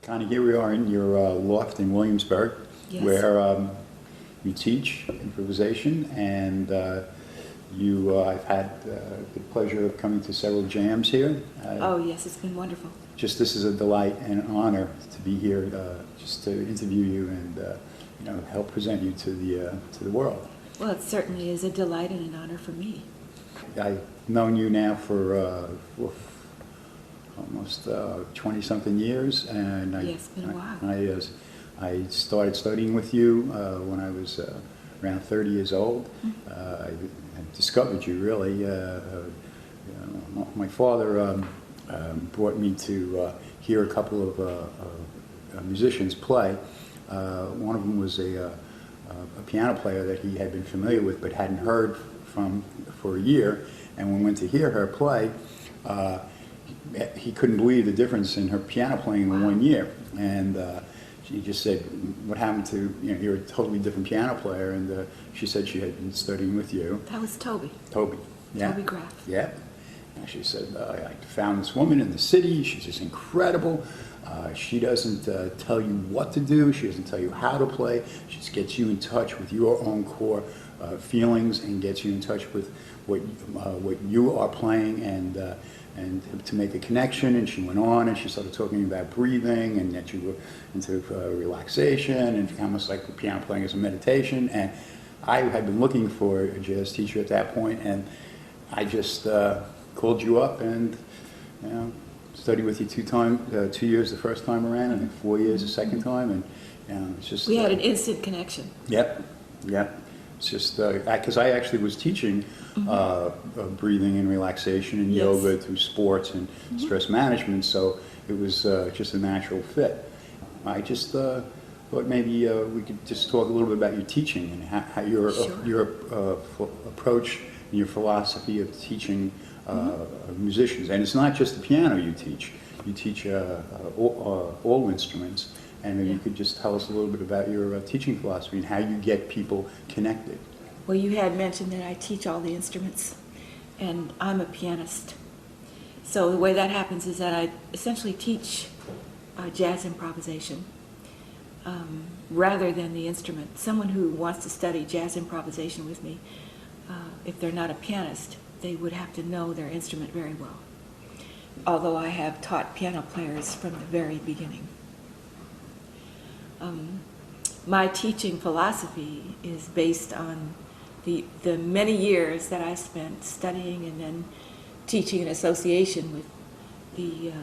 Connie, here we are in your loft in Williamsburg, Yes. where you teach improvisation, and I've had the pleasure of coming to several jams here. Oh yes, it's been wonderful. Just this is a delight and an honor to be here, just to interview you and help present you to the world. Well, it certainly is a delight and an honor for me. I've known you now for almost 20-something years, and Yes, been a while. I started studying with you when I was around 30 years old. I discovered you really. My father brought me to hear a couple of musicians play. One of them was a piano player that he had been familiar with but hadn't heard from for a year, and when we went to hear her play, he couldn't believe the difference in her piano playing in 1 year, and she just said, "What happened to you're a totally different piano player?" And she said she had been studying with you. That was Toby. Toby, yeah. Toby Graff. Yeah. And she said, "I found this woman in the city. She's just incredible. She doesn't tell you what to do. She doesn't tell you how to play. She just gets you in touch with your own core feelings and gets you in touch with what you are playing and to make a connection." And she went on and she started talking about breathing and that you were into relaxation and almost like piano playing as a meditation. And I had been looking for a jazz teacher at that point, and I just called you up and studied with you 2 years the first time around, and then 4 years the second time, and it's just We had an instant connection. Yep. It's just because I actually was teaching breathing and relaxation and Yes. yoga through sports and stress management, so it was just a natural fit. I just thought maybe we could just talk a little bit about your teaching and how your approach and your philosophy of teaching musicians. And it's not just the piano you teach. You teach all instruments. And maybe you could just tell us a little bit about your teaching philosophy and how you get people connected. Well, you had mentioned that I teach all the instruments, and I'm a pianist. So the way that happens is that I essentially teach jazz improvisation rather than the instrument. Someone who wants to study jazz improvisation with me, if they're not a pianist, they would have to know their instrument very well. Although I have taught piano players from the very beginning. My teaching philosophy is based on the many years that I spent studying and then teaching in association with the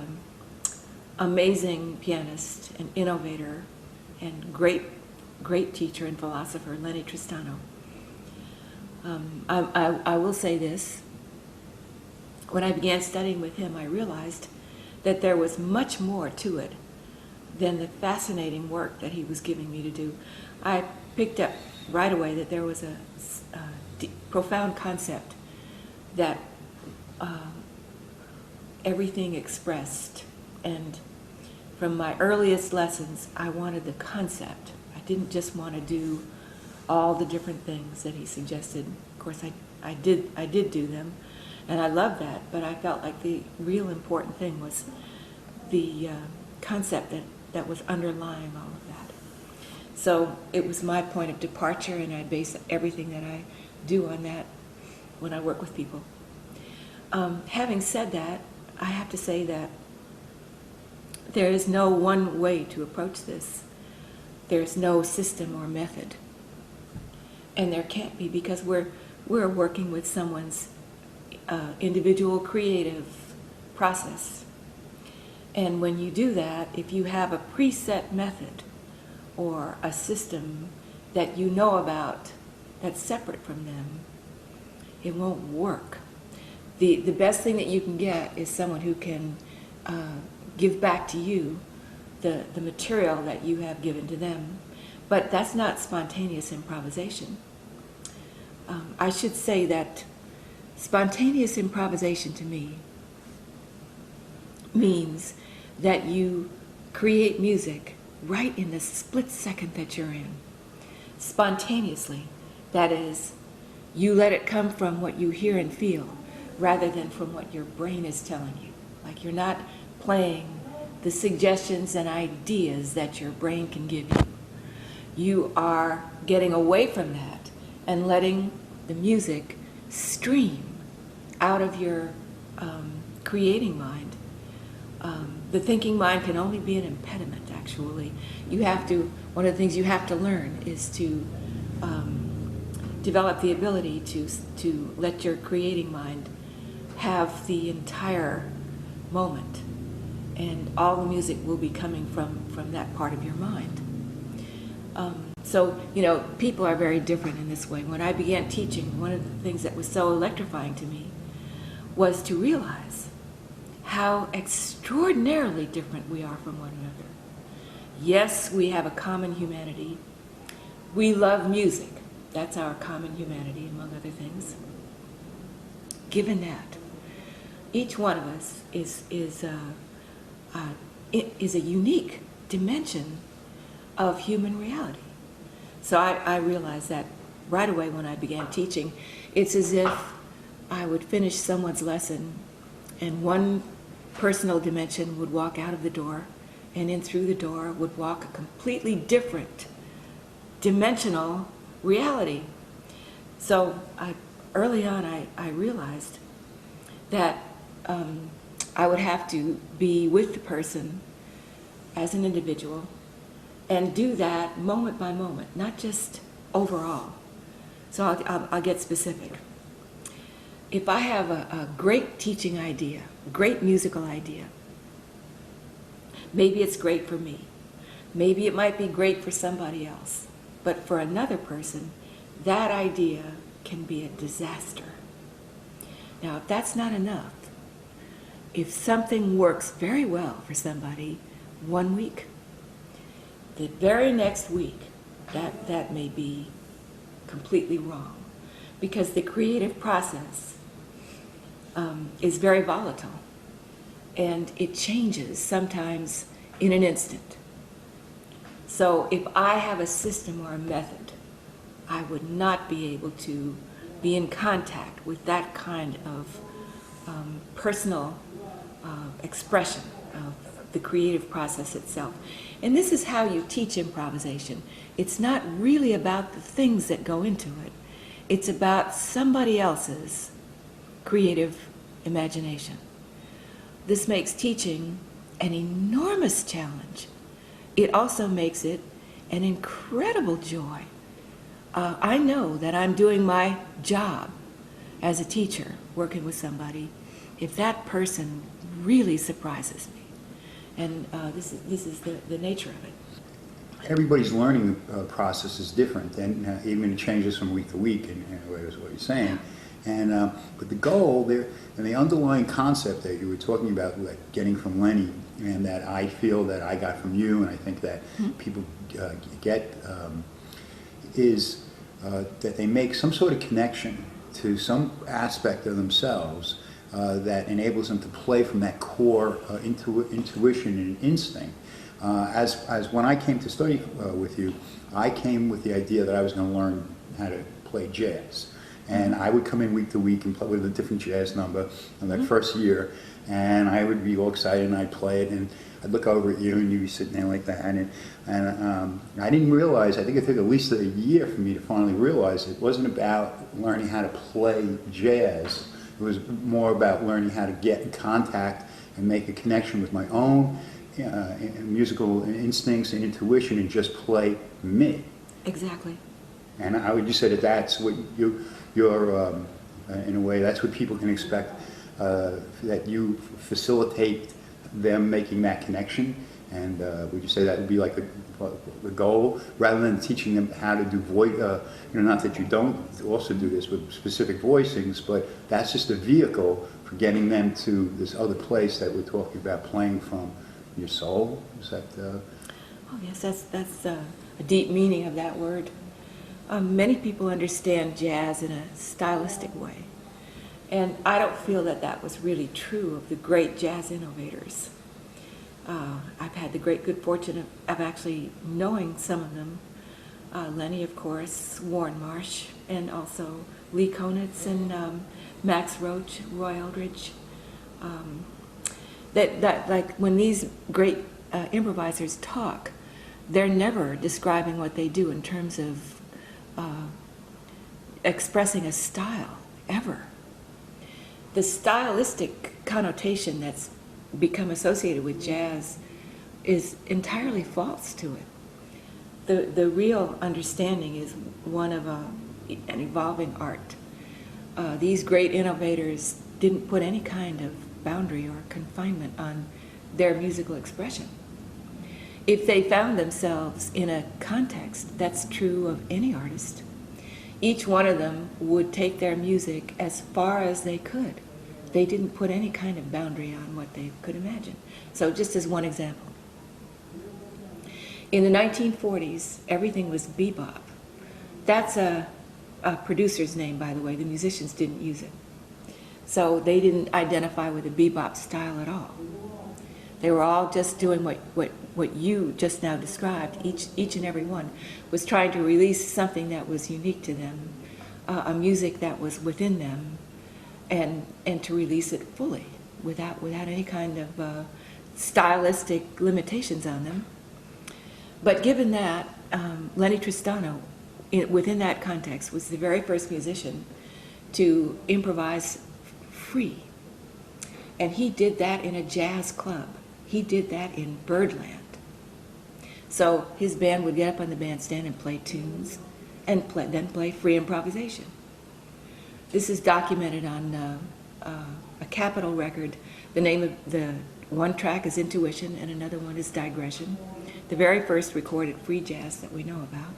amazing pianist and innovator and great teacher and philosopher, Lenny. I will say this. When I began studying with him, I realized that there was much more to it than the fascinating work that he was giving me to do. I picked up right away that there was a profound concept that everything expressed, and from my earliest lessons, I wanted the concept. I didn't just want to do all the different things that he suggested. Of course, I did do them, and I loved that, but I felt like the real important thing was the concept that was underlying all of that. So it was my point of departure, and I base everything that I do on that when I work with people. Having said that, I have to say that there is no one way to approach this. There's no system or method. And there can't be, because we're working with someone's individual creative process. And when you do that, if you have a preset method or a system that you know about that's separate from them, it won't work. The best thing that you can get is someone who can give back to you the material that you have given to them. But that's not spontaneous improvisation. I should say that spontaneous improvisation to me means that you create music right in the split second that you're in. Spontaneously. That is, you let it come from what you hear and feel rather than from what your brain is telling you. Like you're not playing the suggestions and ideas that your brain can give you. You are getting away from that and letting the music stream out of your creating mind. The thinking mind can only be an impediment, actually. One of the things you have to learn is to develop the ability to let your creating mind have the entire moment, and all the music will be coming from that part of your mind. So, people are very different in this way. When I began teaching, one of the things that was so electrifying to me was to realize how extraordinarily different we are from one another. Yes, we have a common humanity. We love music. That's our common humanity, among other things. Given that, each one of us is a unique dimension of human reality. So I realized that right away when I began teaching. It's as if I would finish someone's lesson and one personal dimension would walk out of the door, and in through the door would walk a completely different dimensional reality. So early on I realized that I would have to be with the person as an individual and do that moment by moment, not just overall. So I'll get specific. If I have a great teaching idea, a great musical idea, maybe it's great for me. Maybe it might be great for somebody else. But for another person, that idea can be a disaster. Now, if that's not enough, if something works very well for somebody 1 week, the very next week, that may be completely wrong. Because the creative process is very volatile. And it changes sometimes in an instant. So if I have a system or a method, I would not be able to be in contact with that kind of personal expression of the creative process itself. And this is how you teach improvisation. It's not really about the things that go into it. It's about somebody else's creative imagination. This makes teaching an enormous challenge. It also makes it an incredible joy. I know that I'm doing my job as a teacher, working with somebody, if that person really surprises me. And this is the nature of it. Everybody's learning process is different, and even it changes from week to week, in a way is what you're saying. And but the goal there, and the underlying concept that you were talking about, like getting from Lenny, and that I feel that I got from you, and I think that people get, is that they make some sort of connection to some aspect of themselves that enables them to play from that core intuition and instinct. As when I came to study with you, I came with the idea that I was going to learn how to play jazz. And I would come in week to week and play with a different jazz number in that first year, and I would be all excited and I'd play it, and I'd look over at you and you'd be sitting there like that, and I didn't realize, I think it took at least a year for me to finally realize it wasn't about learning how to play jazz. It was more about learning how to get in contact and make a connection with my own musical instincts and intuition and just play me. Exactly. And I would just say that that's what you're in a way, that's what people can expect, that you facilitate them making that connection. And would you say that would be like the goal, rather than teaching them how to do voice, not that you don't also do this with specific voicings, but that's just a vehicle for getting them to this other place that we're talking about, playing from your soul? Is that? Oh yes, that's a deep meaning of that word. Many people understand jazz in a stylistic way, and I don't feel that that was really true of the great jazz innovators. I've had the great good fortune of actually knowing some of them. Lenny, of course, Warren Marsh, and also Lee Konitz and Max Roach, Roy Eldridge. That like when these great improvisers talk, they're never describing what they do in terms of expressing a style, ever. The stylistic connotation that's become associated with jazz is entirely false to it. The real understanding is one of an evolving art. These great innovators didn't put any kind of boundary or confinement on their musical expression. If they found themselves in a context, that's true of any artist, each one of them would take their music as far as they could. They didn't put any kind of boundary on what they could imagine. So just as one example, in the 1940s, everything was bebop. That's a producer's name, by the way. The musicians didn't use it. So they didn't identify with the bebop style at all. They were all just doing what you just now described. Each and every one was trying to release something that was unique to them, a music that was within them, and to release it fully without any kind of stylistic limitations on them. But given that, Lenny Tristano, within that context, was the very first musician to improvise free. And he did that in a jazz club. He did that in Birdland. So his band would get up on the bandstand and play tunes, and then play free improvisation. This is documented on a Capitol record. The name of the one track is Intuition, and another one is Digression, the very first recorded free jazz that we know about.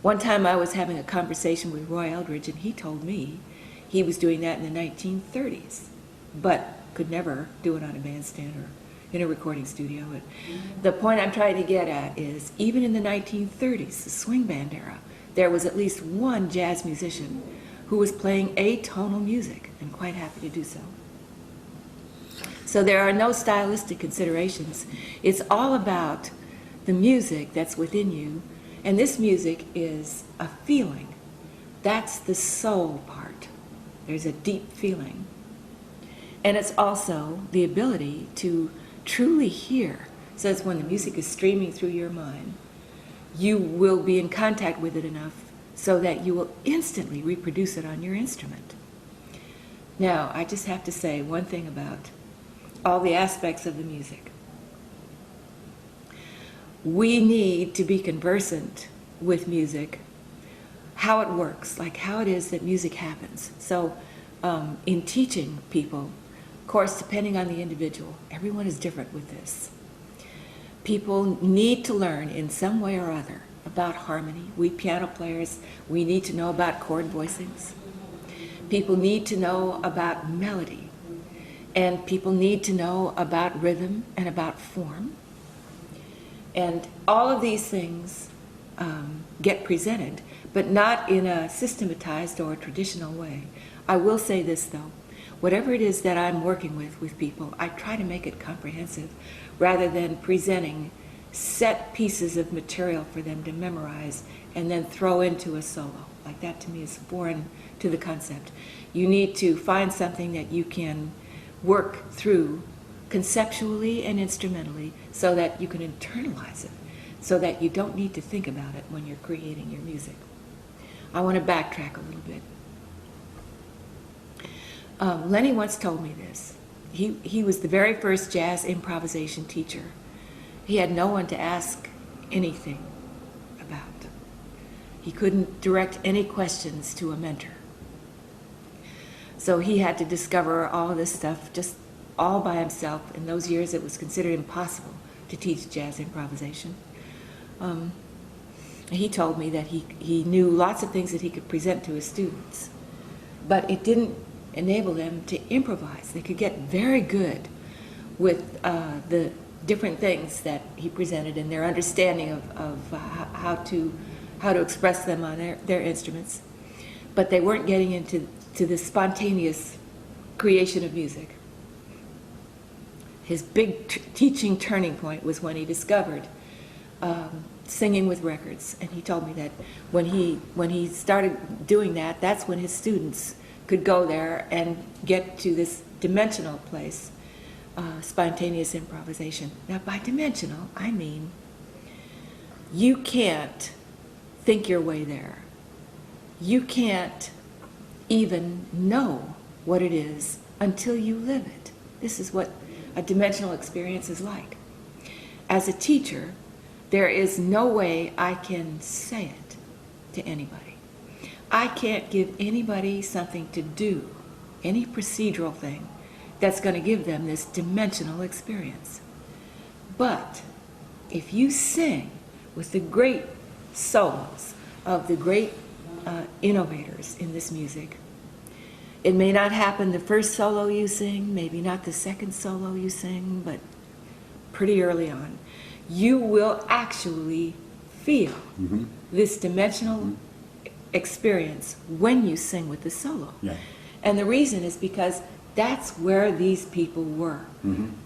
One time I was having a conversation with Roy Eldridge, and he told me he was doing that in the 1930s, but could never do it on a bandstand or in a recording studio. And the point I'm trying to get at is, even in the 1930s, the swing band era, there was at least one jazz musician who was playing atonal music, and quite happy to do so. So there are no stylistic considerations. It's all about the music that's within you, and this music is a feeling. That's the soul part. There's a deep feeling. And it's also the ability to truly hear. So it's when the music is streaming through your mind, you will be in contact with it enough so that you will instantly reproduce it on your instrument. Now, I just have to say one thing about all the aspects of the music. We need to be conversant with music, how it works, like how it is that music happens. So in teaching people, of course, depending on the individual, everyone is different with this. People need to learn in some way or other about harmony. We piano players, we need to know about chord voicings. People need to know about melody. And people need to know about rhythm and about form. And all of these things get presented, but not in a systematized or traditional way. I will say this, though. Whatever it is that I'm working with people, I try to make it comprehensive rather than presenting set pieces of material for them to memorize and then throw into a solo. Like that to me is foreign to the concept. You need to find something that you can work through conceptually and instrumentally so that you can internalize it, so that you don't need to think about it when you're creating your music. I want to backtrack a little bit. Lenny once told me this. He was the very first jazz improvisation teacher. He had no one to ask anything about. He couldn't direct any questions to a mentor. So he had to discover all of this stuff just all by himself. In those years, it was considered impossible to teach jazz improvisation. He told me that he knew lots of things that he could present to his students, but it didn't enable them to improvise. They could get very good with the different things that he presented and their understanding of how to express them on their instruments, but they weren't getting into the spontaneous creation of music. His big teaching turning point was when he discovered singing with records, and he told me that when he started doing that, that's when his students could go there and get to this dimensional place spontaneous improvisation. Now, by dimensional, I mean you can't think your way there. You can't even know what it is until you live it. This is what a dimensional experience is like. As a teacher, there is no way I can say it to anybody. I can't give anybody something to do, any procedural thing that's going to give them this dimensional experience. But if you sing with the great solos of the great innovators in this music, it may not happen the first solo you sing, maybe not the second solo you sing, but pretty early on, you will actually feel this dimensional experience when you sing with the solo. Yeah. And the reason is because that's where these people were.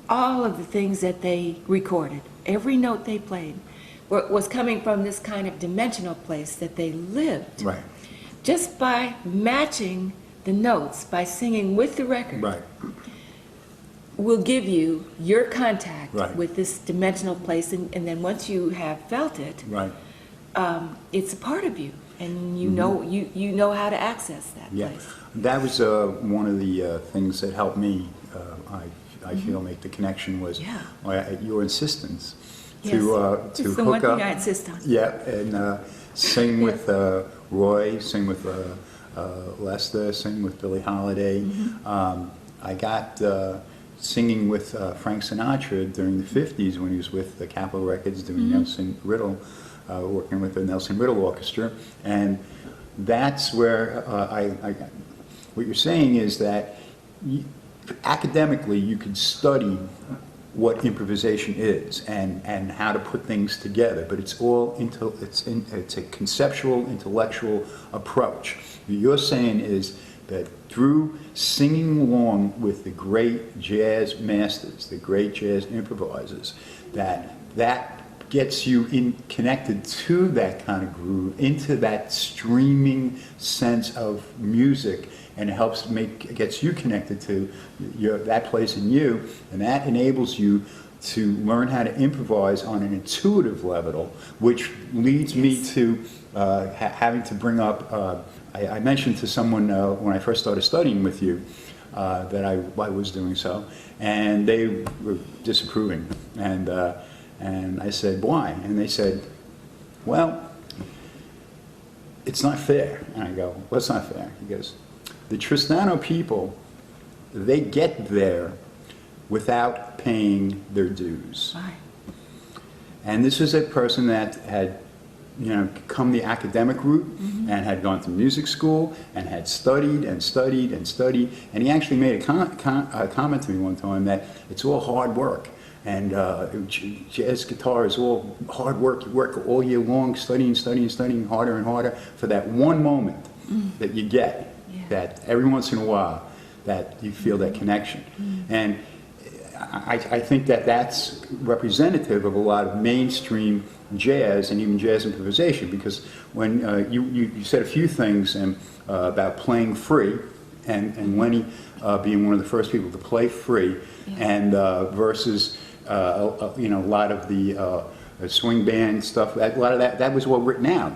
All of the things that they recorded, every note they played, was coming from this kind of dimensional place that they lived. Right. Just by matching the notes, by singing with the record, Right. will give you your contact Right. with this dimensional place. And then once you have felt it, Right. it's a part of you. And you know you know how to access that Yeah. place. That was one of the things that helped me, I feel, make the connection was your insistence Yes. to It's the one hook thing I up. insist on. Yeah, and sing with Roy, sing with Lester, sing with Billie Holiday. I got singing with Frank Sinatra during the 50s when he was with the Capitol Records doing Nelson Riddle, working with the Nelson Riddle Orchestra. And that's where what you're saying is that academically you can study what improvisation is and how to put things together, but it's all it's a conceptual, intellectual approach. What you're saying is that through singing along with the great jazz masters, the great jazz improvisers, that gets you connected to that kind of groove, into that streaming sense of music, and gets you connected to that place in you, and that enables you to learn how to improvise on an intuitive level, which leads me to having to bring up, I mentioned to someone when I first started studying with you that I was doing so, and they were disapproving, and I said, why? And they said, well, it's not fair. And I go, what's not fair? He goes, the Tristano people, they get there without paying their dues. Right. And this is a person that had, come the academic route and had gone to music school and had studied and studied and studied. And he actually made a comment to me one time that it's all hard work. And jazz guitar is all hard work. You work all year long, studying harder and harder for that one moment that you get, that every once in a while, that you feel that connection. And I think that that's representative of a lot of mainstream jazz and even jazz improvisation, because when you said a few things about playing free, and Lenny being one of the first people to play free, and versus a lot of the swing band stuff, a lot of that was well written out,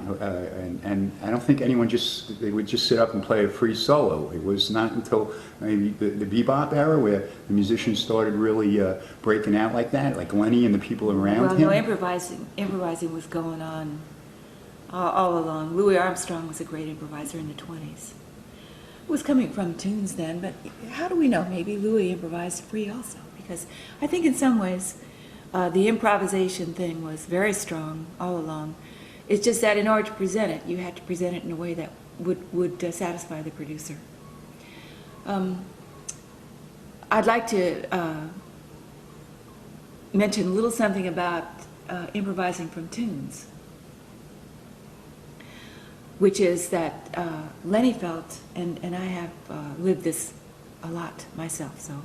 and I don't think anyone they would just sit up and play a free solo. It was not until maybe the bebop era where the musicians started really breaking out like that, like Lenny and the people around him. Well, no, improvising was going on all along. Louis Armstrong was a great improviser in the 20s. It was coming from tunes then, but how do we know? Maybe Louis improvised free also, because I think in some ways the improvisation thing was very strong all along. It's just that in order to present it, you had to present it in a way that would satisfy the producer. I'd like to mention a little something about improvising from tunes, which is that Lenny felt, and I have lived this a lot myself, so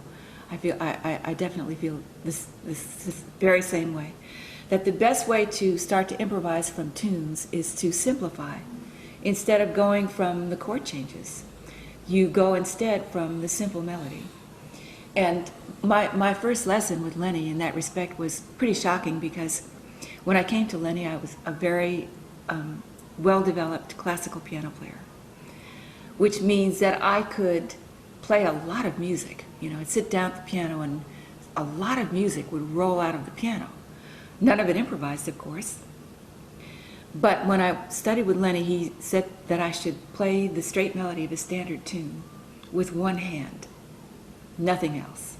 I definitely feel this very same way, that the best way to start to improvise from tunes is to simplify. Instead of going from the chord changes, you go instead from the simple melody. And my first lesson with Lenny in that respect was pretty shocking, because when I came to Lenny, I was a very well-developed classical piano player, which means that I could play a lot of music. You know, I'd sit down at the piano and a lot of music would roll out of the piano. None of it improvised, of course. But when I studied with Lenny, he said that I should play the straight melody of a standard tune with one hand, nothing else.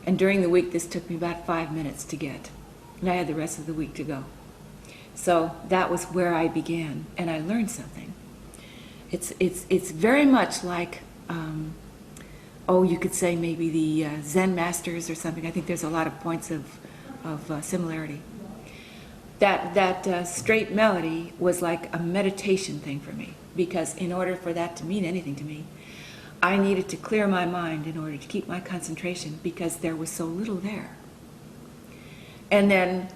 And during the week, this took me about 5 minutes to get. And I had the rest of the week to go. So that was where I began, and I learned something. It's very much like, you could say maybe the Zen masters or something. I think there's a lot of points of similarity. That straight melody was like a meditation thing for me, because in order for that to mean anything to me, I needed to clear my mind in order to keep my concentration, because there was so little there. And then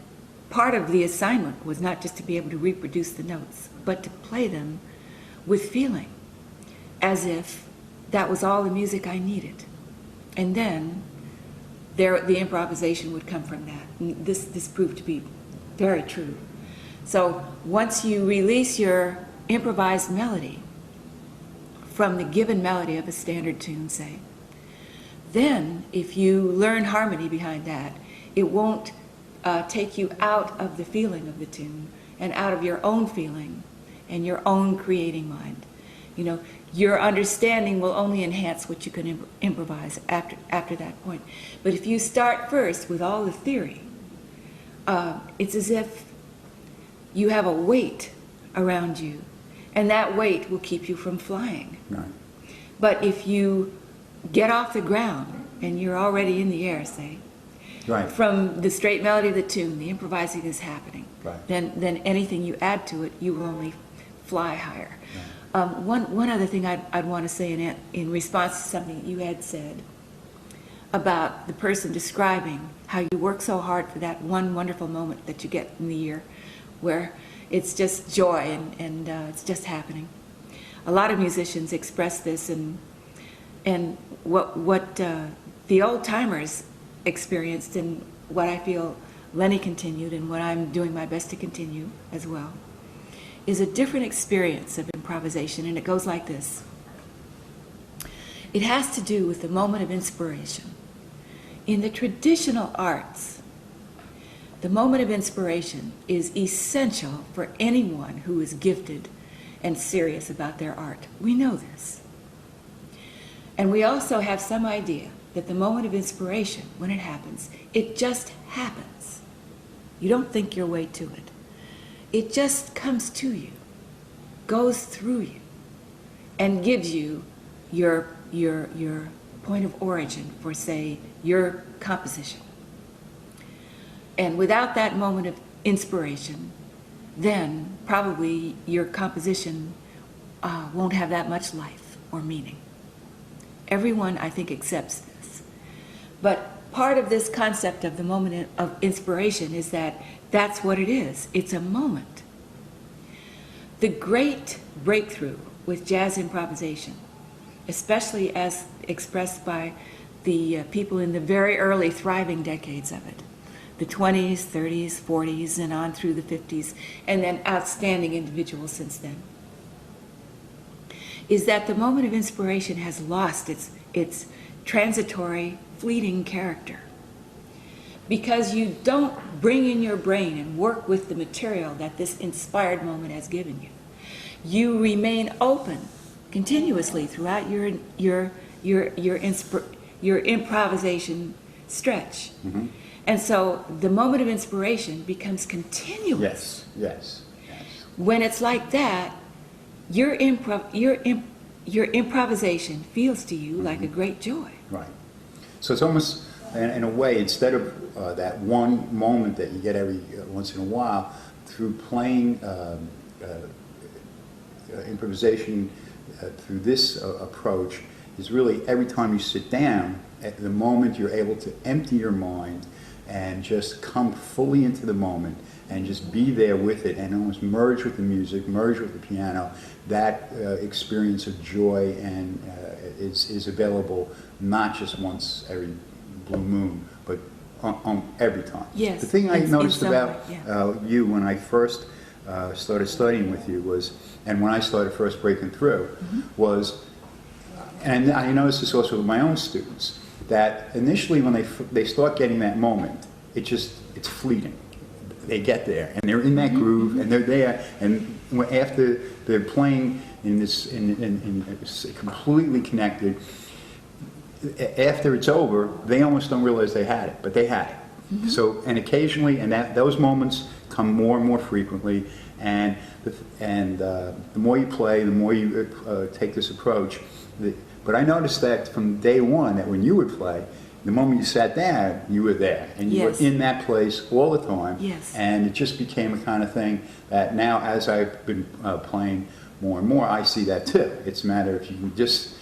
part of the assignment was not just to be able to reproduce the notes, but to play them with feeling, as if that was all the music I needed. And then the improvisation would come from that. And this proved to be very true. So once you release your improvised melody from the given melody of a standard tune, say, then if you learn harmony behind that, it won't take you out of the feeling of the tune and out of your own feeling and your own creating mind. You know, your understanding will only enhance what you can improvise after that point. But if you start first with all the theory, it's as if you have a weight around you, and that weight will keep you from flying. Right. But if you get off the ground and you're already in the air, say, Right. from the straight melody of the tune, the improvising is happening. Right. Then anything you add to it, you will only fly higher. Right. One other thing I'd want to say in response to something you had said about the person describing how you work so hard for that one wonderful moment that you get in the year where it's just joy and it's just happening. A lot of musicians express this, and what the old timers experienced, and what I feel Lenny continued, and what I'm doing my best to continue as well, is a different experience of improvisation, and it goes like this. It has to do with the moment of inspiration. In the traditional arts, the moment of inspiration is essential for anyone who is gifted and serious about their art. We know this. And we also have some idea that the moment of inspiration, when it happens, it just happens. You don't think your way to it. It just comes to you, goes through you, and gives you your point of origin for, say, your composition. And without that moment of inspiration, then probably your composition won't have that much life or meaning. Everyone, I think, accepts this. But part of this concept of the moment of inspiration is that that's what it is. It's a moment. The great breakthrough with jazz improvisation, especially as expressed by the people in the very early thriving decades of it, the 20s, 30s, 40s, and on through the 50s, and then outstanding individuals since then, is that the moment of inspiration has lost its transitory, fleeting character. Because you don't bring in your brain and work with the material that this inspired moment has given you. You remain open continuously throughout your improvisation stretch. Mm-hmm. And so the moment of inspiration becomes continuous. Yes. When it's like that, your improvisation feels to you like a great joy. Right. So it's almost, in a way, instead of that one moment that you get every once in a while, through playing improvisation through this approach, is really every time you sit down, at the moment you're able to empty your mind and just come fully into the moment and just be there with it and almost merge with the music, merge with the piano, that experience of joy and is available not just once every blue moon, but on every time. Yes. The thing I noticed about yeah. you when I first started studying with you was, and when I started first breaking through, was, and I noticed this also with my own students, that initially when they start getting that moment, it's fleeting. They get there and they're in that groove and they're there, and after they're playing in this in completely connected, after it's over, they almost don't realize they had it, but they had it. So, and occasionally, and those moments come more and more frequently, and the more you play, the more you take this approach. But I noticed that from day one, that when you would play, the moment you sat down, you were there, and you were in that place all the time. Yes. And it just became a kind of thing that now, as I've been playing more and more, I see that too. It's a matter if you can just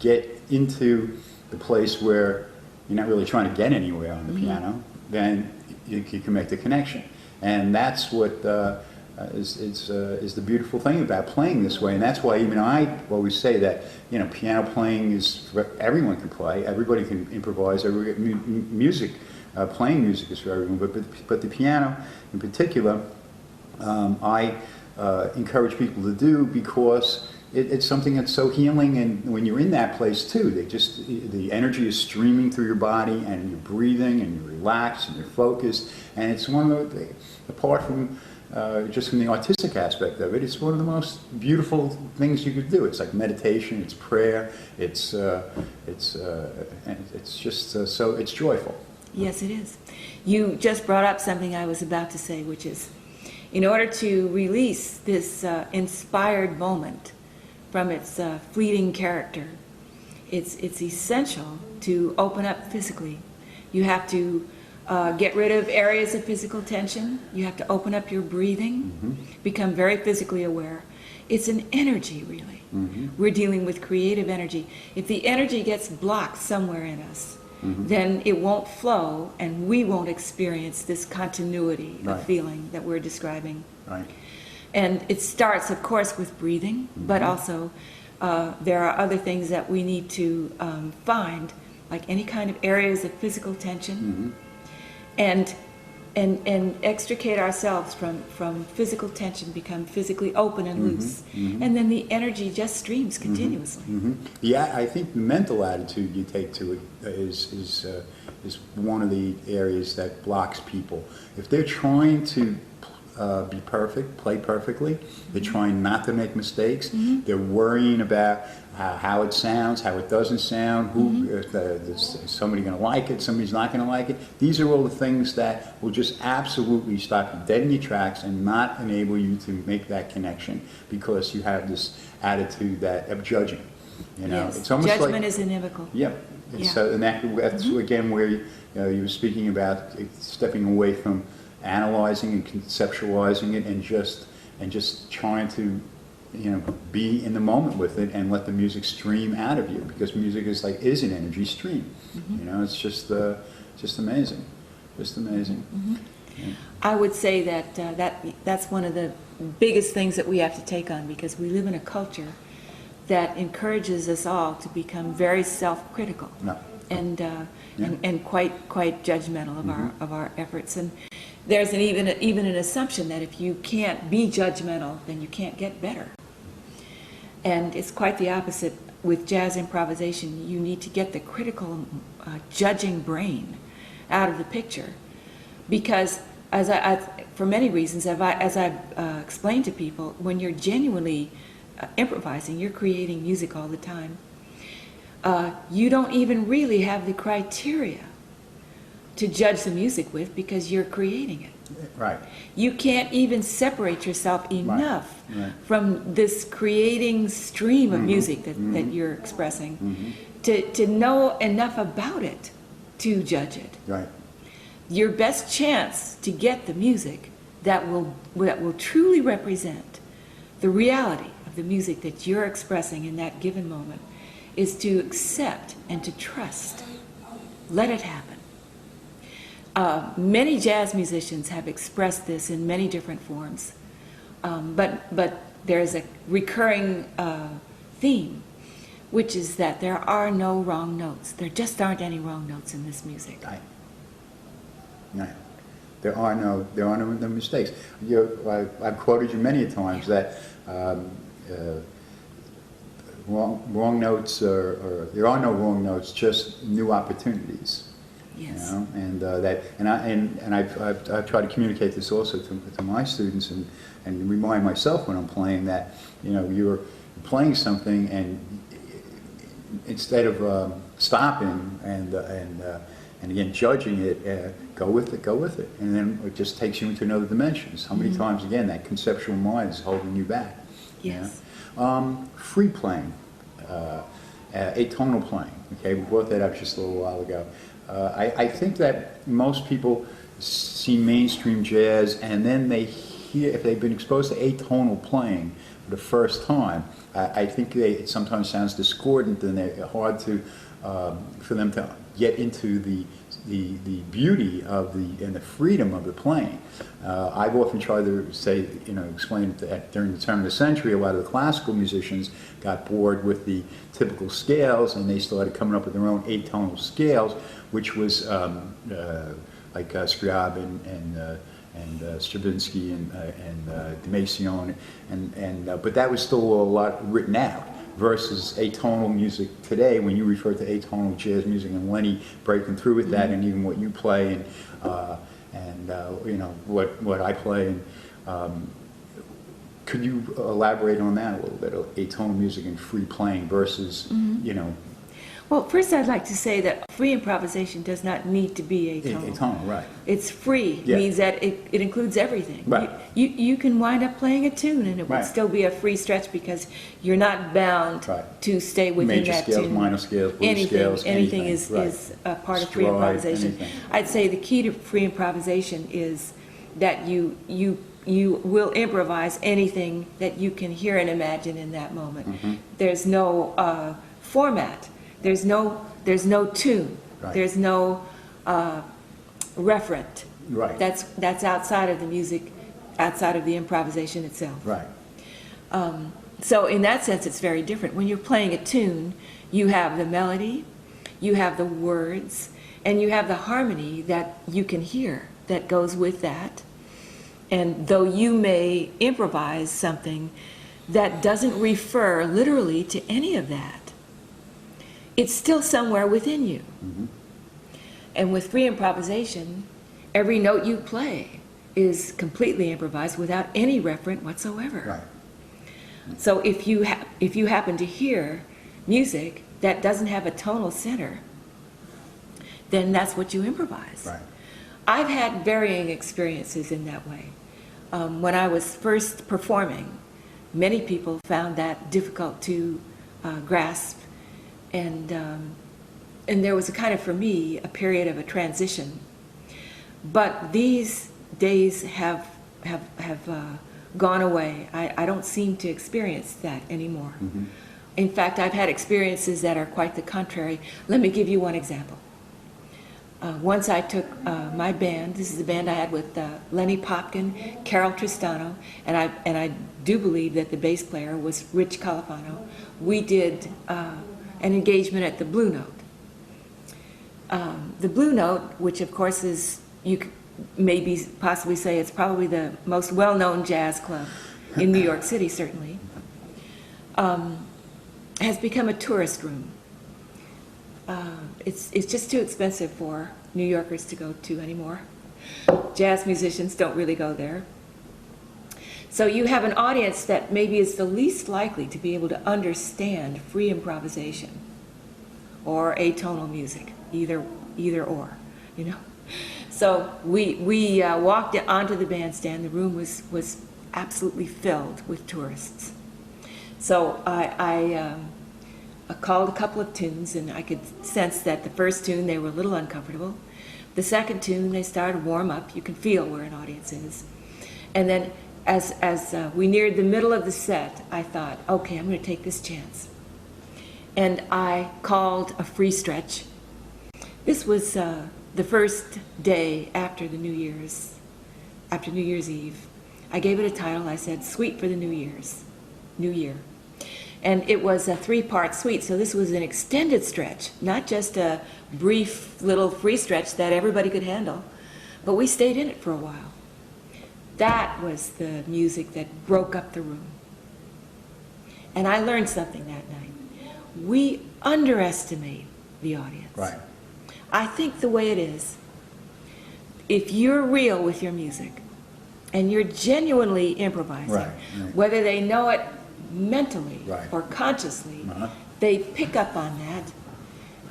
get into the place where you're not really trying to get anywhere on the piano, then you can make the connection. And that's what is the beautiful thing about playing this way. And that's why even I always say that, you know, piano playing is, everyone can play, everybody can improvise, music, playing music is for everyone, but the piano in particular, I encourage people to do, because it's something that's so healing, and when you're in that place too, the energy is streaming through your body, and you're breathing, and you're relaxed, and you're focused, and it's one of the, apart from just from the artistic aspect of it, it's one of the most beautiful things you could do. It's like meditation, it's prayer, it's just so it's joyful. Yes, it is. You just brought up something I was about to say, which is, in order to release this inspired moment from its fleeting character, it's essential to open up physically. You have to get rid of areas of physical tension. You have to open up your breathing, become very physically aware. It's an energy, really. We're dealing with creative energy. If the energy gets blocked somewhere in us, then it won't flow, and we won't experience this continuity of feeling that we're describing. Right. And it starts, of course, with breathing, but also there are other things that we need to find, like any kind of areas of physical tension, and extricate ourselves from physical tension, become physically open and loose, and then the energy just streams continuously. Yeah, I think the mental attitude you take to it is one of the areas that blocks people. If they're trying to be perfect, play perfectly, they're trying not to make mistakes, they're worrying about how it sounds, how it doesn't sound, is somebody going to like it, somebody's not going to like it. These are all the things that will just absolutely stop you dead in your tracks and not enable you to make that connection, because you have this attitude of judging. You know, Yes. it's almost Judgment like, is inimical. yeah. So, and that's again where you were speaking about stepping away from analyzing and conceptualizing it, and just trying to, you know, be in the moment with it and let the music stream out of you, because music is an energy stream. You know, it's just amazing, just amazing. Yeah. I would say that that's one of the biggest things that we have to take on, because we live in a culture that encourages us all to become very self-critical and quite judgmental of our efforts. And there's even an assumption that if you can't be judgmental, then you can't get better. And it's quite the opposite with jazz improvisation. You need to get the critical, judging brain out of the picture, because for many reasons, as I've explained to people, when you're genuinely improvising, you're creating music all the time. You don't even really have the criteria to judge the music with, because you're creating it. Right. You can't even separate yourself enough from this creating stream of music that you're expressing to know enough about it to judge it. Right. Your best chance to get the music that will truly represent the reality of the music that you're expressing in that given moment is to accept and to trust. Let it happen. Many jazz musicians have expressed this in many different forms, but there's a recurring theme, which is that there are no wrong notes. There just aren't any wrong notes in this music. Right. Right. There are no mistakes. I've quoted you many times that wrong notes, or there are no wrong notes, just new opportunities. Yes. You know, and I've tried to communicate this also to my students, and remind myself when I'm playing that, you know, you're playing something, and instead of stopping and again judging it, go with it, and then it just takes you into another dimension. So many times again that conceptual mind is holding you back. Yes. You know? Free playing, atonal playing. Okay, we brought that up just a little while ago. I think that most people see mainstream jazz, and then they hear, if they've been exposed to atonal playing for the first time, I think it sometimes sounds discordant, and they're hard to for them to get into the beauty of and the freedom of the playing. I've often tried to say, you know, explain that during the turn of the century, a lot of the classical musicians got bored with the typical scales, and they started coming up with their own atonal scales, which was like Scriabin and Stravinsky and Demasione, but that was still a lot written out. Versus atonal music today, when you refer to atonal jazz music, and Lenny breaking through with that, and even what you play, and you know what I play, and could you elaborate on that a little bit? Atonal music and free playing versus you know. Well, first I'd like to say that free improvisation does not need to be atonal. Atonal, right. It's free, Yeah. means that it includes everything. Right. You can wind up playing a tune, and it would Right. still be a free stretch, because you're not bound Right. to stay within Major that scales, tune. minor scales, blues scales, anything anything. is a part of free Stride, improvisation. anything. I'd say the key to free improvisation is that you will improvise anything that you can hear and imagine in that moment. There's no format. There's no tune. Right. There's no referent. Right. That's outside of the music, outside of the improvisation itself. Right. So in that sense, it's very different. When you're playing a tune, you have the melody, you have the words, and you have the harmony that you can hear that goes with that. And though you may improvise something that doesn't refer literally to any of that, it's still somewhere within you. And with free improvisation, every note you play is completely improvised without any referent whatsoever. Right. So if you happen to hear music that doesn't have a tonal center, then that's what you improvise. Right. I've had varying experiences in that way. When I was first performing, many people found that difficult to grasp, and there was a kind of, for me, a period of a transition. But these days have gone away. I don't seem to experience that anymore. In fact, I've had experiences that are quite the contrary. Let me give you one example. Once I took my band, this is a band I had with Lenny Popkin, Carol Tristano, and I do believe that the bass player was Rich Califano. We did an engagement at the Blue Note. The Blue Note, which of course is, you could maybe possibly say it's probably the most well-known jazz club in New York City, certainly, has become a tourist room. It's just too expensive for New Yorkers to go to anymore. Jazz musicians don't really go there. So you have an audience that maybe is the least likely to be able to understand free improvisation or atonal music, either or, you know. So we walked onto the bandstand. The room was absolutely filled with tourists. So I called a couple of tunes, and I could sense that the first tune they were a little uncomfortable. The second tune they started to warm up. You can feel where an audience is. And then as we neared the middle of the set, I thought, okay, I'm going to take this chance. And I called a free stretch. This was the first day after New Year's Eve, I gave it a title. I said, Suite for the New Year. And it was a 3-part suite, so this was an extended stretch, not just a brief little free stretch that everybody could handle, but we stayed in it for a while. That was the music that broke up the room. And I learned something that night. We underestimate the audience. Right. I think the way it is, if you're real with your music and you're genuinely improvising, Right. whether they know it mentally Right. or consciously, Uh-huh. they pick up on that,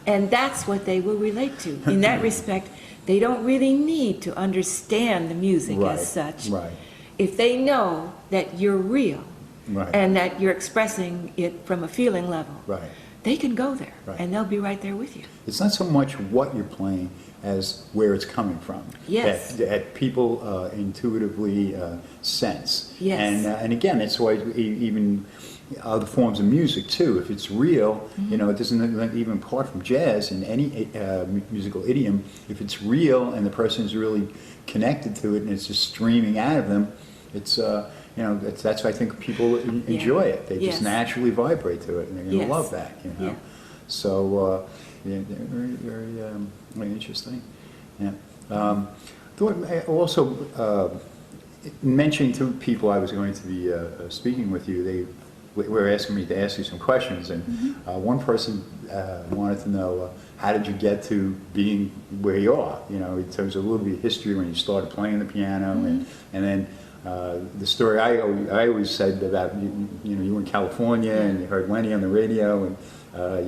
and that's what they will relate to. In that respect, they don't really need to understand the music Right. as such. Right. If they know that you're real Right. and that you're expressing it from a feeling level, Right. they can go there, Right. and they'll be right there with you. It's not so much what you're playing as where it's coming from. Yes. That people intuitively sense. Yes. And again, that's why even other forms of music too. If it's real, you know, it doesn't even apart from jazz in any musical idiom. If it's real and the person is really connected to it and it's just streaming out of them, it's you know, that's why I think people enjoy it. They Yes. just naturally vibrate to it, and they're going to Yes. love that. You know. Yeah. So yeah, they're very interesting. Yeah. Thought I also mentioning to people I was going to be speaking with you. They were asking me to ask you some questions, and one person wanted to know how did you get to being where you are? You know, in terms of a little bit of history when you started playing the piano, and then. The story I always said about you know, you were in California and you heard Lenny on the radio, and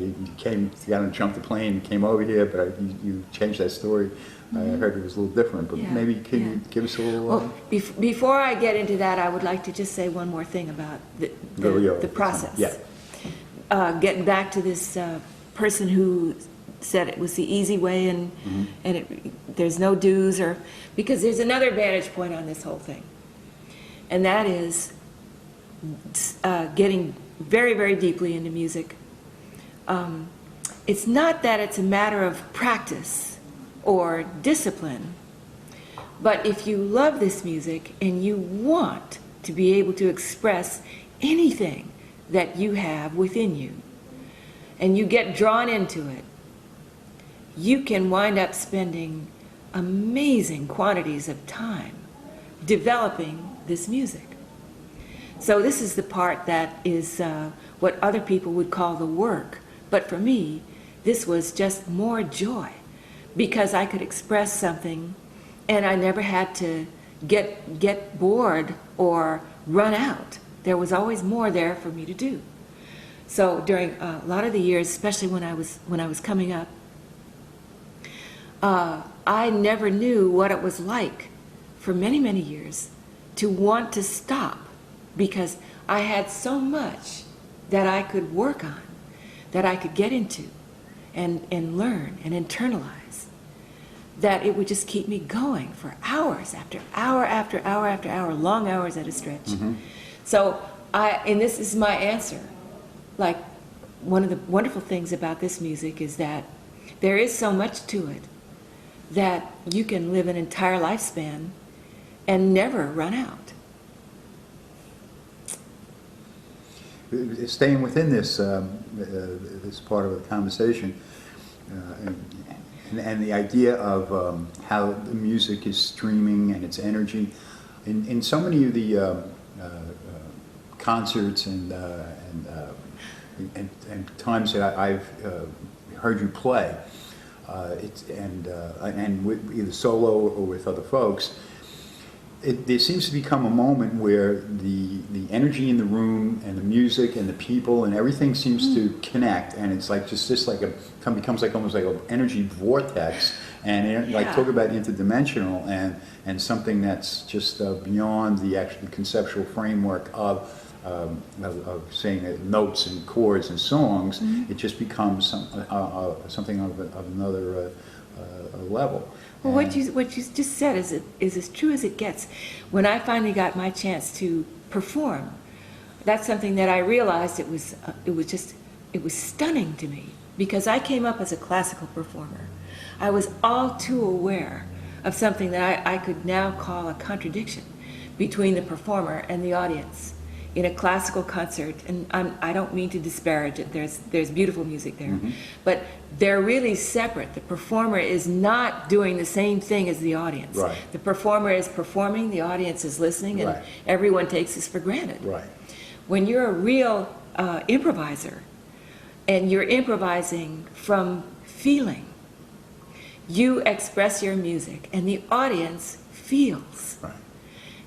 you got on jumped the plane and came over here, but you changed that story. I heard it was a little different, but Yeah, maybe can yeah. you give us a little? Well, before I get into that, I would like to just say one more thing about the process. Yeah. Getting back to this person who said it was the easy way, and there's no dues, or because there's another vantage point on this whole thing. And that is getting very, very deeply into music. It's not that it's a matter of practice or discipline, but if you love this music and you want to be able to express anything that you have within you, and you get drawn into it, you can wind up spending amazing quantities of time developing this music. So this is the part that is what other people would call the work. But for me, this was just more joy, because I could express something and I never had to get bored or run out. There was always more there for me to do. So during a lot of the years, especially when I was coming up, I never knew what it was like for many, many years to want to stop, because I had so much that I could work on, that I could get into and learn and internalize, that it would just keep me going for hours after hour after hour after hour, long hours at a stretch. So and this is my answer, like one of the wonderful things about this music is that there is so much to it that you can live an entire lifespan and never run out. Staying within this this part of the conversation, and the idea of how the music is streaming and its energy, in so many of the concerts and times that I've heard you play, and with either solo or with other folks, there seems to become a moment where the energy in the room and the music and the people and everything seems to connect, and it's like just like becomes like almost like an energy vortex, and like talk about interdimensional and something that's just beyond the actual conceptual framework of saying notes and chords and songs. It just becomes something of another level. Well, what you just said is as true as it gets. When I finally got my chance to perform, that's something that I realized it was stunning to me. because I came up as a classical performer. I was all too aware of something that I could now call a contradiction between the performer and the audience in a classical concert. And I don't mean to disparage it. There's beautiful music there. But they're really separate. The performer is not doing the same thing as the audience. Right. The performer is performing, the audience is listening, and Right. everyone takes this for granted. Right. When you're a real improviser, and you're improvising from feeling, you express your music, and the audience feels. Right.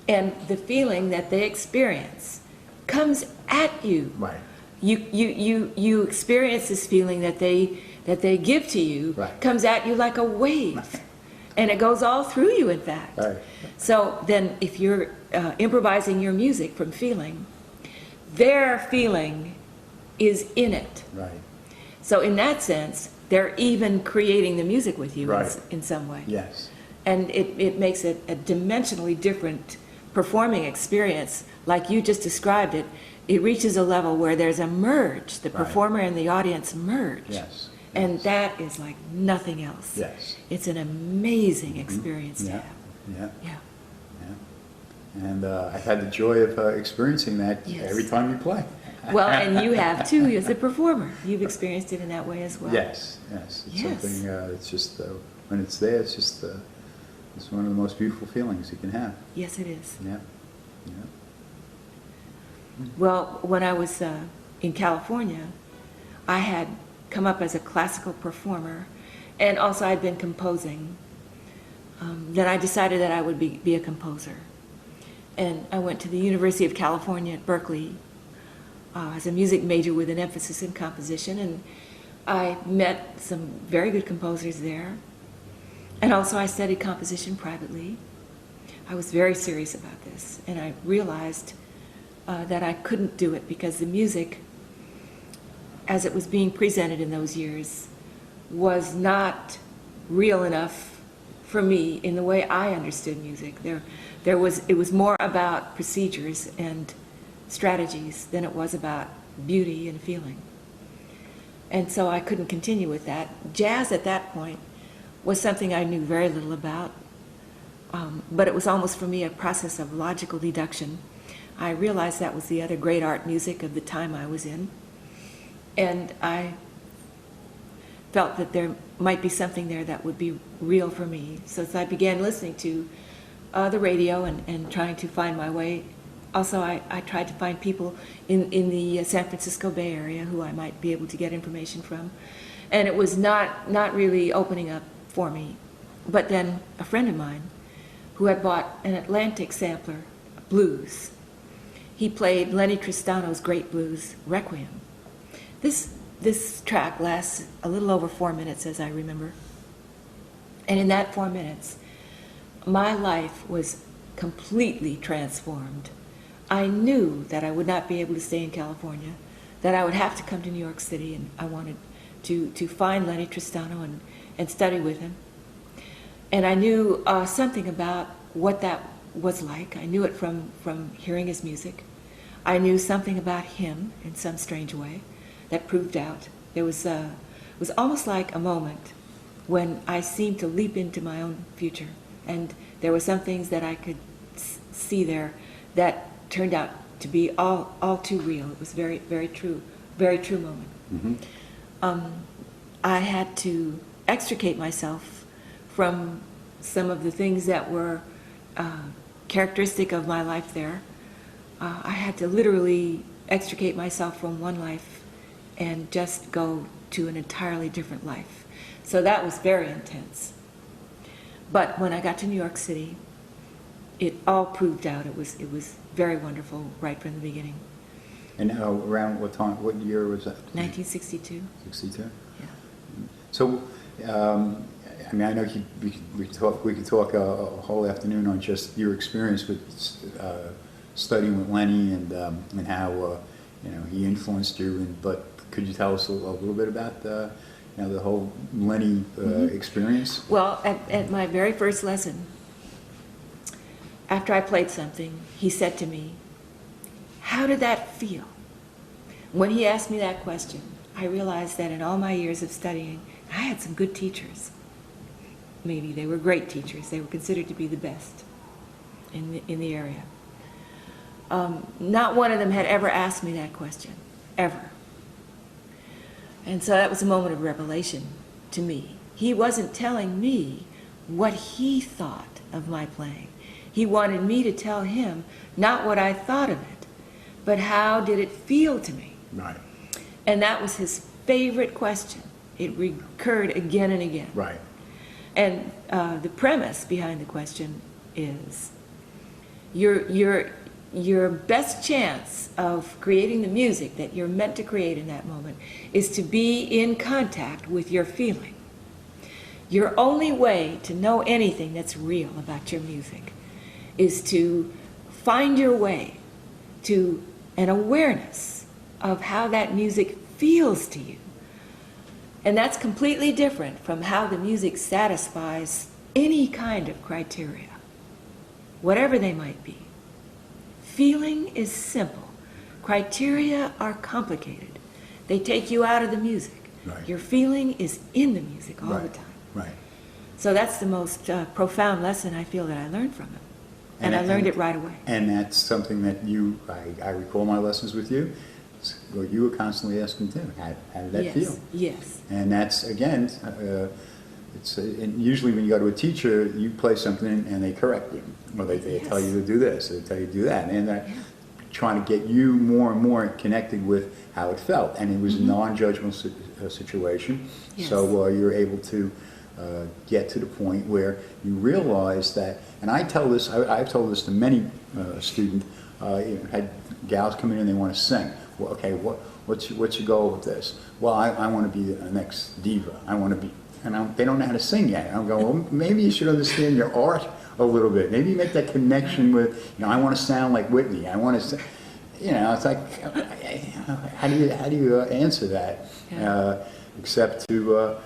And the feeling that they experience comes at you. Right. You experience this feeling that they give to you, Right. comes at you like a wave. And it goes all through you, in fact. Right. So then if you're improvising your music from feeling, their feeling is in it. Right. So in that sense, they're even creating the music with you Right. in some way. Yes. And it makes it a dimensionally different performing experience. Like you just described it, it reaches a level where there's a merge. The Right. performer and the audience merge. Yes. And Yes. that is like nothing else. Yes. It's an amazing experience to Yeah. have. Yeah. Yeah. Yeah. And I've had the joy of experiencing that Yes. every time you play. Well, and you have too as a performer. You've experienced it in that way as well. Yes. Yes. It's Yes. something. It's just when it's there. It's just. It's one of the most beautiful feelings you can have. Yes, it is. Yeah. Yeah. Well, when I was in California, I had come up as a classical performer, and also I'd been composing. Then I decided that I would be a composer. And I went to the University of California at Berkeley as a music major with an emphasis in composition, and I met some very good composers there. And also I studied composition privately. I was very serious about this, and I realized that I couldn't do it because the music, as it was being presented in those years, was not real enough for me in the way I understood music. It was more about procedures and strategies than it was about beauty and feeling. And so I couldn't continue with that. Jazz at that point was something I knew very little about, but it was almost for me a process of logical deduction. I realized that was the other great art music of the time I was in, and I felt that there might be something there that would be real for me. So as I began listening to the radio and trying to find my way, also I tried to find people in the San Francisco Bay Area who I might be able to get information from, and it was not really opening up for me. But then a friend of mine who had bought an Atlantic sampler, blues, he played Lenny Tristano's great blues, Requiem. This track lasts a little over 4 minutes, as I remember. And in that 4 minutes, my life was completely transformed. I knew that I would not be able to stay in California, that I would have to come to New York City, and I wanted to find Lenny Tristano and study with him. And I knew something about what that was like. I knew it from hearing his music. I knew something about him in some strange way that proved out. It was almost like a moment when I seemed to leap into my own future, and there were some things that I could see there that turned out to be all too real. It was very, very true moment. Mm-hmm. I had to extricate myself from some of the things that were characteristic of my life there. I had to literally extricate myself from one life and just go to an entirely different life. So that was very intense. But when I got to New York City, it all proved out. It was very wonderful right from the beginning. And around what time? What year was that? 1962. 62. Yeah. So, I mean, I know we could talk a whole afternoon on just your experience with studying with Lenny and how he influenced you. But could you tell us a little bit about the whole Lenny experience? Well, at my very first lesson, after I played something, he said to me, "How did that feel?" When he asked me that question, I realized that in all my years of studying, I had some good teachers. Maybe they were great teachers. They were considered to be the best in the area. Not one of them had ever asked me that question, ever. And so that was a moment of revelation to me. He wasn't telling me what he thought of my playing. He wanted me to tell him not what I thought of it, but how did it feel to me. Right. And that was his favorite question. It recurred again and again. Right. And the premise behind the question is your best chance of creating the music that you're meant to create in that moment is to be in contact with your feeling. Your only way to know anything that's real about your music is to find your way to an awareness of how that music feels to you. And that's completely different from how the music satisfies any kind of criteria, whatever they might be. Feeling is simple. Criteria are complicated. They take you out of the music. Right. Your feeling is in the music all the time. Right. So that's the most profound lesson I feel that I learned from him. And I learned it right away. And that's something that I recall my lessons with you. It's what you were constantly asking too. How did that feel? Yes. And that's, again, and usually when you go to a teacher, you play something and they correct you. Or they tell you to do this, or they tell you to do that. And they're trying to get you more and more connected with how it felt. And it was a non-judgmental situation. Yes. So you're able to get to the point where you realize that, and I tell this, I've told this to many students, had gals come in and they want to sing. Well, okay, what's your goal with this? Well, I want to be the next diva. I want to be, and they don't know how to sing yet. I'm going, well, maybe you should understand your art a little bit. Maybe you make that connection with, I want to sound like Whitney. I want to, it's like, how do you answer that? Yeah. Except to,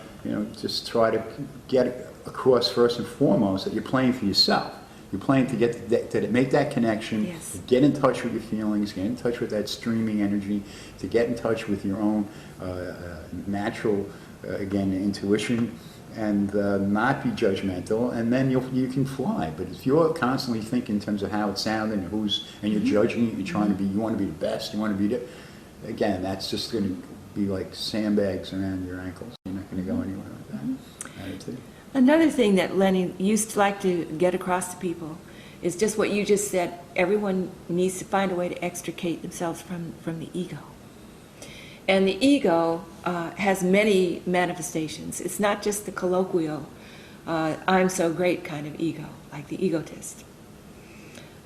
just try to get across first and foremost that you're playing for yourself. You're playing to get to make that connection, Yes. to get in touch with your feelings, get in touch with that streaming energy, to get in touch with your own natural, again, intuition, and not be judgmental, and then you can fly. But if you're constantly thinking in terms of how it's sounding and you're judging it, you want to be the best, you want to be again, that's just going to be like sandbags around your ankles. You're not going to go anywhere with that attitude. Another thing that Lenny used to like to get across to people is just what you just said. Everyone needs to find a way to extricate themselves from the ego. And the ego has many manifestations. It's not just the colloquial, I'm so great kind of ego, like the egotist.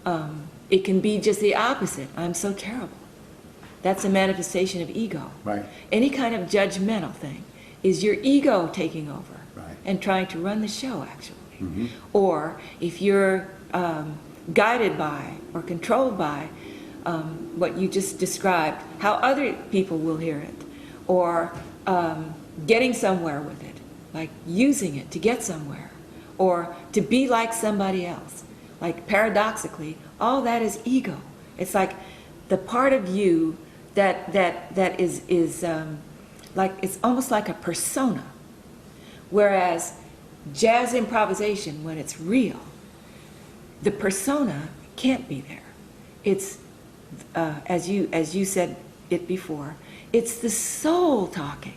It can be just the opposite, I'm so terrible. That's a manifestation of ego. Right. Any kind of judgmental thing is your ego taking over. Right. And trying to run the show, actually. Mm-hmm. Or if you're guided by or controlled by what you just described, how other people will hear it, or getting somewhere with it, like using it to get somewhere, or to be like somebody else. Like paradoxically, all that is ego. It's like the part of you that is like, it's almost like a persona. Whereas jazz improvisation, when it's real, the persona can't be there. It's, as you said it before, it's the soul talking.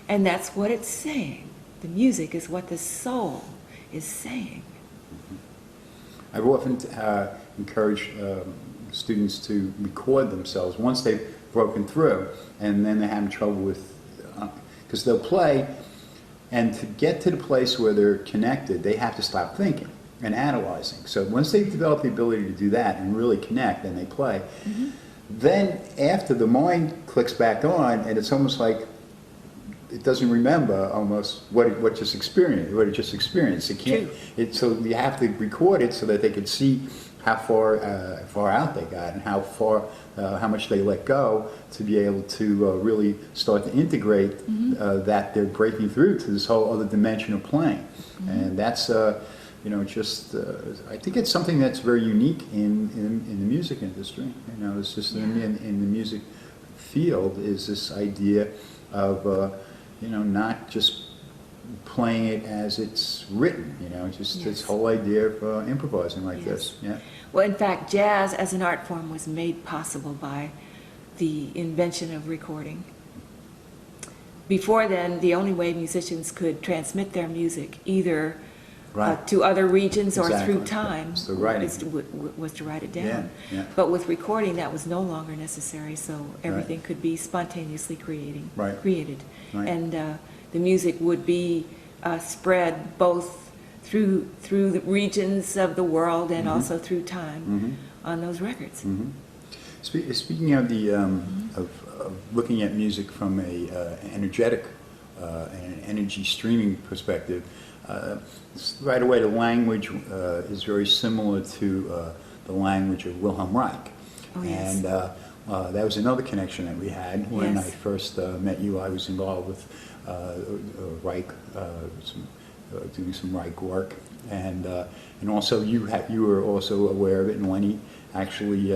And that's what it's saying. The music is what the soul is saying. I've often encouraged students to record themselves once they've broken through, and then they're having trouble with, because they'll play, and to get to the place where they're connected, they have to stop thinking and analyzing. So once they've developed the ability to do that and really connect and they play, then after the mind clicks back on, and it's almost like it doesn't remember almost what it just experienced. It can't. So you have to record it so that they can see how far out they got and how much they let go to be able to really start to integrate that they're breaking through to this whole other dimension of playing. And that's I think it's something that's very unique in the music industry. It's just in the music field is this idea of, not just playing it as it's written, just this whole idea of improvising like this. Yeah. Well, in fact, jazz as an art form was made possible by the invention of recording. Before then, the only way musicians could transmit their music, either to other regions or through time, was to write it down. Yeah. But with recording, that was no longer necessary, so everything could be spontaneously created. Right. And the music would be spread both through the regions of the world and also through time on those records. Speaking of the of looking at music from a energetic and energy streaming perspective, right away the language is very similar to the language of Wilhelm Reich. Oh, yes. And that was another connection that we had when Yes. I first met you. I was involved with Reich, doing some Reich work, and also you were also aware of it, and Lenny actually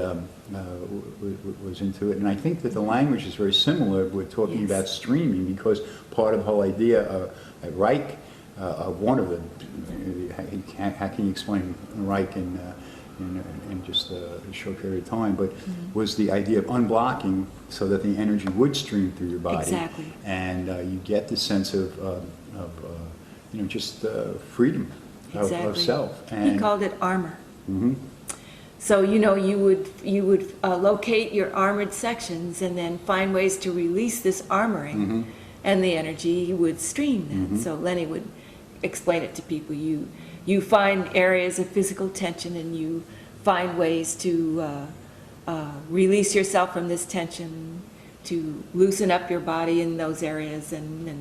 was into it. And I think that the language is very similar. We're talking about streaming, because part of the whole idea at Reich, one of the, how can you explain Reich in just a short period of time, but was the idea of unblocking so that the energy would stream through your body. Exactly. And you get the sense of just freedom of self. And he called it armor. So you would locate your armored sections and then find ways to release this armoring, and the energy would stream then. So Lenny would explain it to people. You find areas of physical tension, and you find ways to release yourself from this tension, to loosen up your body in those areas, and then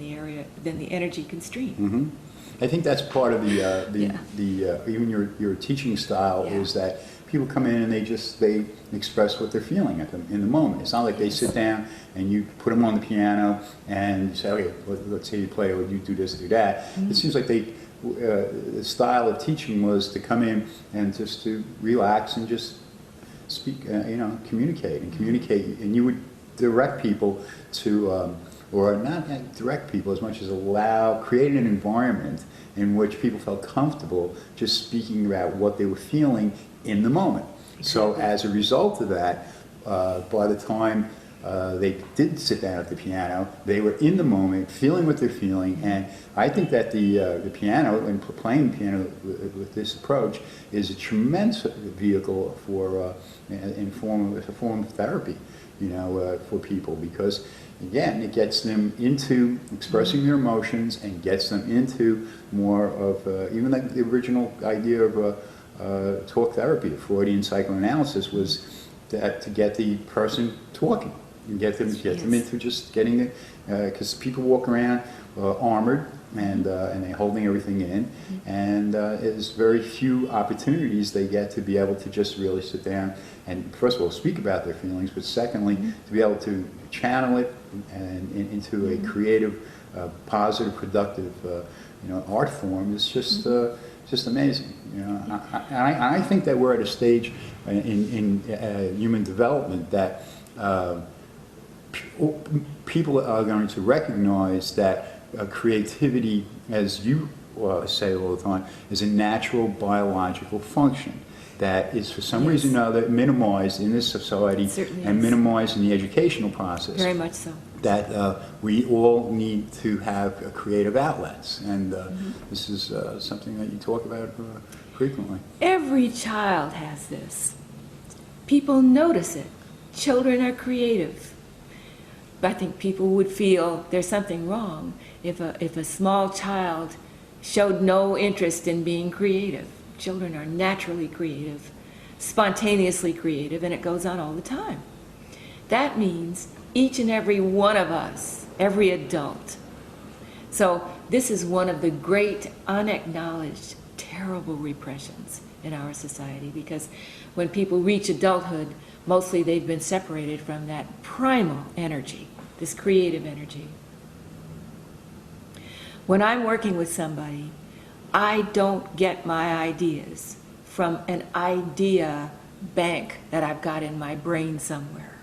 the energy can stream. I think that's part of the even your teaching style is that people come in and they express what they're feeling in the moment. It's not like they sit down and you put them on the piano and you say, okay, let's say you play, or you do this, do that. It seems like the style of teaching was to come in and just to relax and just speak, communicate, and you would direct people to, or not direct people as much as create an environment in which people felt comfortable just speaking about what they were feeling in the moment. Exactly. So as a result of that, by the time they did sit down at the piano, they were in the moment, feeling what they're feeling, and I think that the piano, and playing the piano with this approach, is a tremendous vehicle for a form of therapy, for people, because again, it gets them into expressing their emotions and gets them into more of even like the original idea of talk therapy, Freudian psychoanalysis, was that to get the person talking and get them into just getting it, because people walk around armored and they're holding everything in, and there's very few opportunities they get to be able to just really sit down and, first of all, speak about their feelings, but secondly, to be able to channel it and into a creative, positive, productive, art form is just amazing. I think that we're at a stage in human development that people are going to recognize that creativity, as you say all the time, is a natural biological function that is for some reason or another minimized in this society and minimized in the educational process. Very much so. That we all need to have creative outlets, and this is something that you talk about frequently. Every child has this. People notice it. Children are creative. But I think people would feel there's something wrong if a small child showed no interest in being creative. Children are naturally creative, spontaneously creative, and it goes on all the time. That means each and every one of us, every adult. So this is one of the great unacknowledged, terrible repressions in our society, because when people reach adulthood, mostly they've been separated from that primal energy, this creative energy. When I'm working with somebody, I don't get my ideas from an idea bank that I've got in my brain somewhere.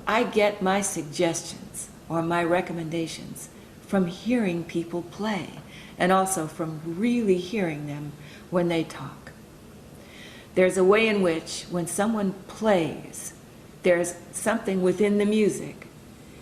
I get my suggestions or my recommendations from hearing people play, and also from really hearing them when they talk. There's a way in which when someone plays, there's something within the music,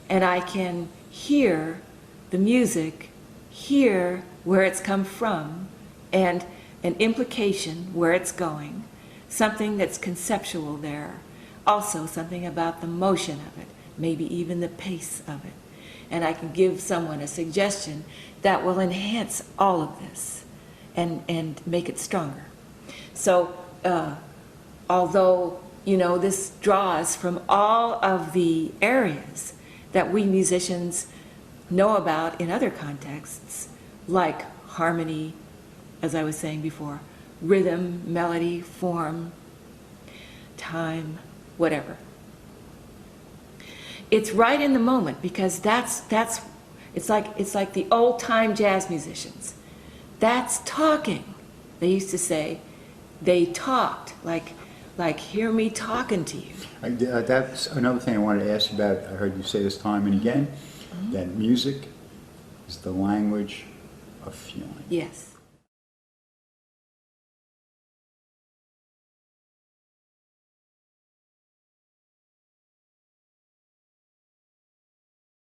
and I can hear the music, hear where it's come from, and an implication where it's going, something that's conceptual there, also something about the motion of it, maybe even the pace of it. And I can give someone a suggestion that will enhance all of this and make it stronger. So although, you know, this draws from all of the areas that we musicians know about in other contexts, like harmony, as I was saying before, rhythm, melody, form, time, whatever. It's right in the moment, because it's like the old-time jazz musicians. That's talking. They used to say they talked, like hear me talking to you. That's another thing I wanted to ask you about. I heard you say this time and again, that music is the language of feeling. Yes.